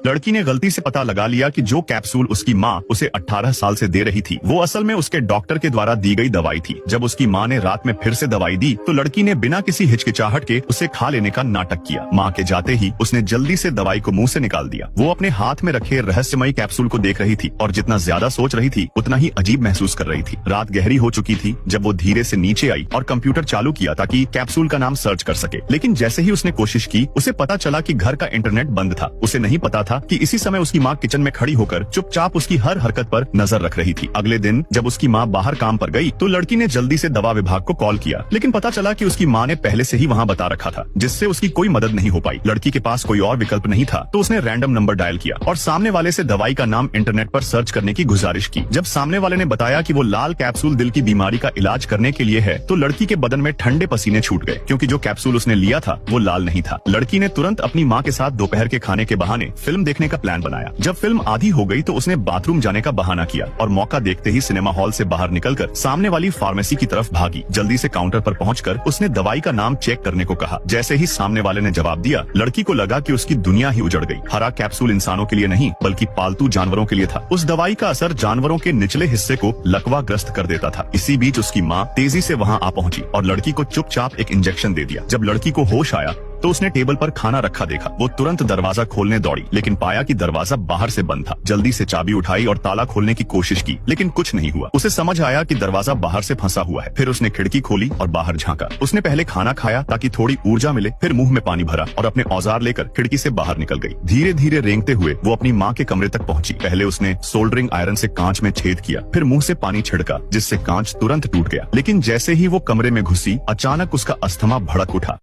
लड़की ने गलती से पता लगा लिया कि जो कैप्सूल उसकी माँ उसे 18 साल से दे रही थी वो असल में उसके डॉक्टर के द्वारा दी गई दवाई थी। जब उसकी माँ ने रात में फिर से दवाई दी तो लड़की ने बिना किसी हिचकिचाहट के उसे खा लेने का नाटक किया। माँ के जाते ही उसने जल्दी से दवाई को मुंह से निकाल दिया। वो अपने हाथ में रखे रहस्यमयी कैप्सूल को देख रही थी और जितना ज्यादा सोच रही थी उतना ही अजीब महसूस कर रही थी। रात गहरी हो चुकी थी जब वो धीरे से नीचे आई और कंप्यूटर चालू किया ताकि कैप्सूल का नाम सर्च कर सके। लेकिन जैसे ही उसने कोशिश की उसे पता चला कि घर का इंटरनेट बंद था। उसे नहीं पता था कि इसी समय उसकी माँ किचन में खड़ी होकर चुपचाप उसकी हर हरकत पर नजर रख रही थी। अगले दिन जब उसकी माँ बाहर काम पर गई तो लड़की ने जल्दी से दवा विभाग को कॉल किया, लेकिन पता चला कि उसकी माँ ने पहले से ही वहाँ बता रखा था, जिससे उसकी कोई मदद नहीं हो पाई। लड़की के पास कोई और विकल्प नहीं था तो उसने रैंडम नंबर डायल किया और सामने वाले से दवाई का नाम इंटरनेट पर सर्च करने की गुजारिश की। जब सामने वाले ने बताया कि वो लाल कैप्सूल दिल की बीमारी का इलाज करने के लिए है तो लड़की के बदन में ठंडे पसीने छूट गए, क्योंकि जो कैप्सूल उसने लिया था वो लाल नहीं था। लड़की ने तुरंत अपनी माँ के साथ दोपहर के खाने के बहाने फिल्म देखने का प्लान बनाया। जब फिल्म आधी हो गई तो उसने बाथरूम जाने का बहाना किया और मौका देखते ही सिनेमा हॉल से बाहर निकलकर सामने वाली फार्मेसी की तरफ भागी। जल्दी से काउंटर पर पहुंचकर उसने दवाई का नाम चेक करने को कहा। जैसे ही सामने वाले ने जवाब दिया लड़की को लगा कि उसकी दुनिया ही उजड़ गई। हरा कैप्सूल इंसानों के लिए नहीं बल्कि पालतू जानवरों के लिए था। उस दवाई का असर जानवरों के निचले हिस्से को लकवाग्रस्त कर देता था। इसी बीच उसकी माँ तेजी से वहाँ आ पहुंची और लड़की को चुपचाप एक इंजेक्शन दे दिया। जब लड़की को होश आया तो उसने टेबल पर खाना रखा देखा। वो तुरंत दरवाजा खोलने दौड़ी, लेकिन पाया कि दरवाजा बाहर से बंद था। जल्दी से चाबी उठाई और ताला खोलने की कोशिश की, लेकिन कुछ नहीं हुआ। उसे समझ आया कि दरवाजा बाहर से फंसा हुआ है। फिर उसने खिड़की खोली और बाहर झांका। उसने पहले खाना खाया ताकि थोड़ी ऊर्जा मिले, फिर मुंह में पानी भरा और अपने औजार लेकर खिड़की से बाहर निकल गई। धीरे धीरे रेंगते हुए वो अपनी माँ के कमरे तक पहुंची। पहले उसने सोल्डरिंग आयरन से कांच में छेद किया, फिर मुंह से पानी छिड़का जिससे कांच तुरंत टूट गया। लेकिन जैसे ही वो कमरे में घुसी अचानक उसका अस्थमा भड़क उठा।